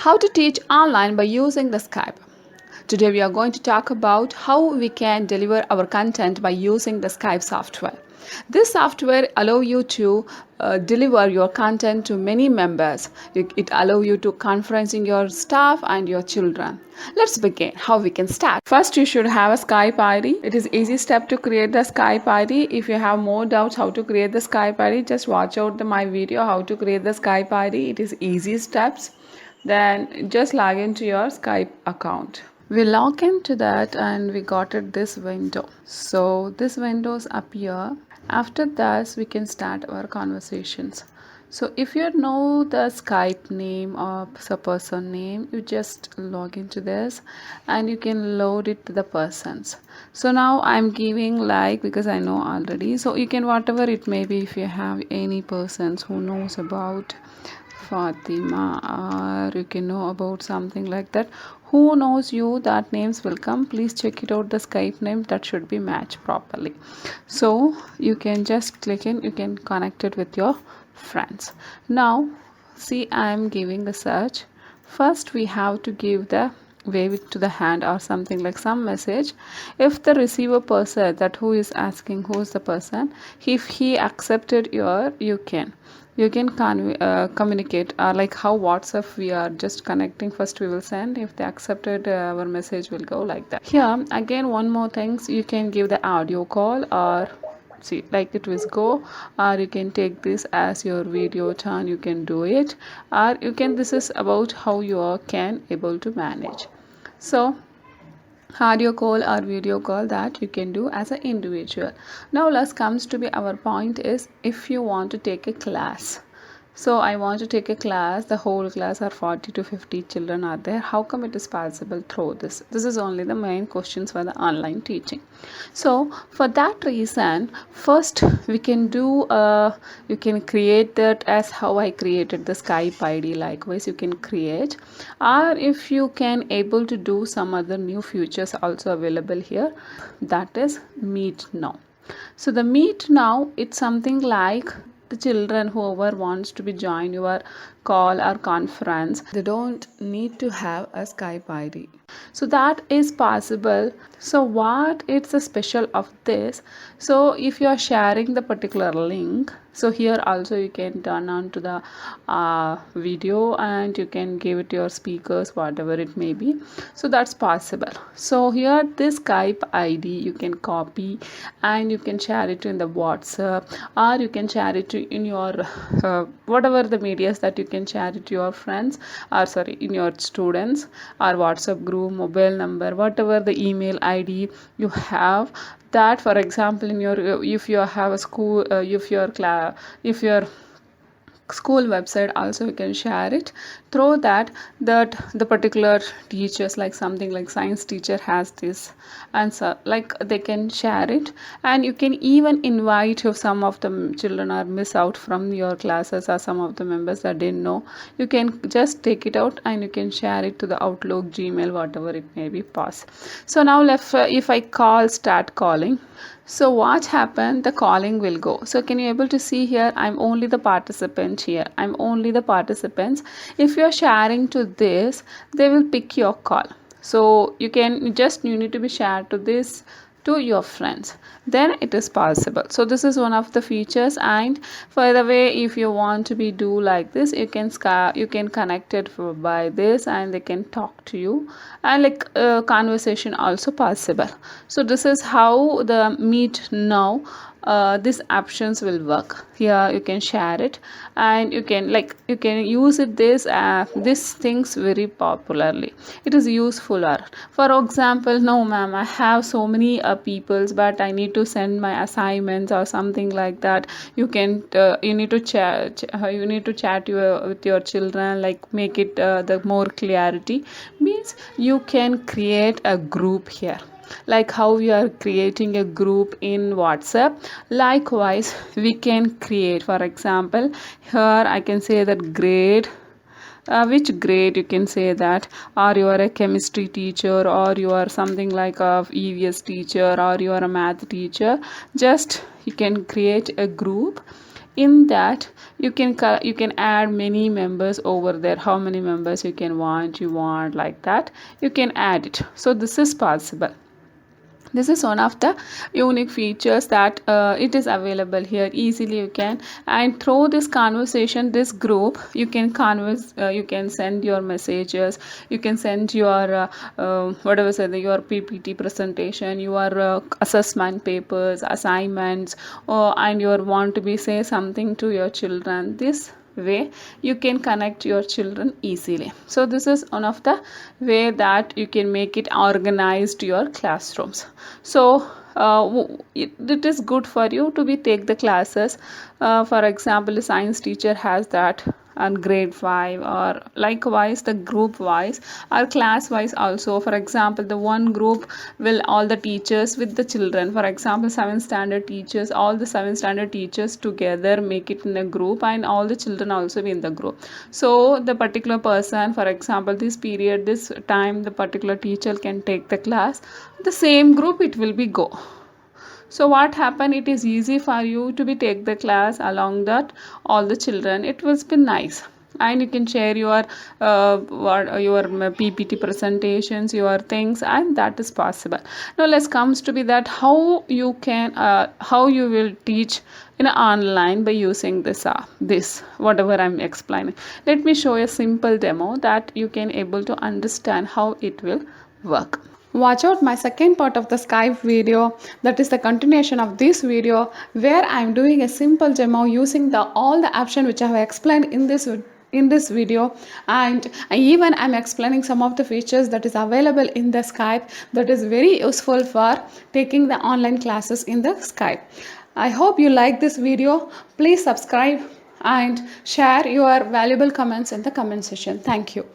How to teach online by using the Skype. Today we are going to talk about how we can deliver our content by using the Skype software. This software allow you to deliver your content to many members. It allow you to conferencing your staff and your children. Let's begin how we can start. First you should have a Skype ID. It is easy step to create the Skype ID. If you have more doubts how to create the Skype ID, just watch out my video how to create the Skype ID. It is easy steps. Then just log into your Skype account. We log into that and we got it this window. So this windows appear. After that we can start our conversations. So if you know the Skype name or the person name, you just log into this and you can load it to the persons. So now I'm giving like because I know already. So you can whatever it may be, if you have any persons who knows about Fatima, or you can know about something like that, who knows you, that names will come. Please check it out the Skype name, that should be matched properly. So you can just click in, you can connect it with your friends. Now see, I am giving the search. First we have to give the wave it to the hand or something like some message. If the receiver person, that who is asking who is the person, if he accepted your, you can communicate like how WhatsApp we are just connecting. First we will send, if they accepted our message will go like that. Here again one more things, you can give the audio call or see like it will go, or you can take this as your video turn, you can do it, or you can, this is about how you can able to manage. So audio call or video call that you can do as an individual. Now let's comes to be our point is, if you want to take a class. So I want to take a class, the whole class are 40 to 50 children are there. How come it is possible through this? This is only the main questions for the online teaching. So for that reason, first we can do, you can create that as how I created the Skype ID. Likewise you can create, or if you can able to do some other new features also available here, that is Meet Now. So the Meet Now, it's something like the children whoever wants to be join your call or conference, they don't need to have a Skype ID. So that is possible. So what it's a special of this, so if you are sharing the particular link, so here also you can turn on to the video and you can give it your speakers, whatever it may be. So that's possible. So here this Skype ID you can copy and you can share it in the WhatsApp, or you can share it in your whatever the medias that you can share it to your friends, or sorry, in your students or WhatsApp group, mobile number, whatever the email ID you have. That for example in your, if you have a school, if your class, if your school website also you can share it through that the particular teachers, like something like science teacher has this answer, like they can share it. And you can even invite, if some of the children are miss out from your classes or some of the members that didn't know, you can just take it out and you can share it to the Outlook, Gmail, whatever it may be possible. So now if I start calling, so what happened, the calling will go. So can you able to see here, I'm only the participant here, I'm only the participants. If you're sharing to this, they will pick your call. So you need to be shared to this to your friends, then it is possible. So this is one of the features. And for the way, if you want to be do like this, you can connect it by this and they can talk to you, and like conversation also possible. So this is how the Meet Now these options will work. Here you can share it and you can use it this things very popularly. It is useful. For example, no ma'am, I have so many peoples, but I need to send my assignments or something like that. You can you need to chat with your children, like make it the more clarity, means you can create a group here, like how we are creating a group in WhatsApp. Likewise we can create, for example here I can say that grade, which grade you can say that, or you are a chemistry teacher, or you are something like a EVS teacher, or you are a math teacher. Just you can create a group in that you can add many members over there. How many members you want like that, you can add it. So this is possible. This is one of the unique features that it is available here. Easily you can, and through this conversation, this group, you can converse, you can send your messages, you can send your whatever say your PPT presentation, your assessment papers, assignments, and you want to be say something to your children. This way you can connect your children easily. So this is one of the way that you can make it organized your classrooms. So it is good for you to be take the classes. For example, a science teacher has that on grade 5, or likewise the group wise or class wise also. For example, the one group will all the teachers with the children, for example 7th standard teachers, all the 7th standard teachers together make it in a group, and all the children also be in the group. So the particular person, for example this period, this time, the particular teacher can take the class, the same group it will be go. So what happen, it is easy for you to be take the class along that all the children. It will be nice, and you can share your your PPT presentations, your things, and that is possible. Now let's comes to be that how you can how you will teach in online by using this whatever I'm explaining. Let me show a simple demo that you can able to understand how it will work. Watch out my second part of the Skype video, that is the continuation of this video, where I am doing a simple demo using all the options which I have explained in this video, and even I'm explaining some of the features that is available in the Skype that is very useful for taking the online classes in the Skype. I hope you like this video. Please subscribe and share your valuable comments in the comment section. Thank you.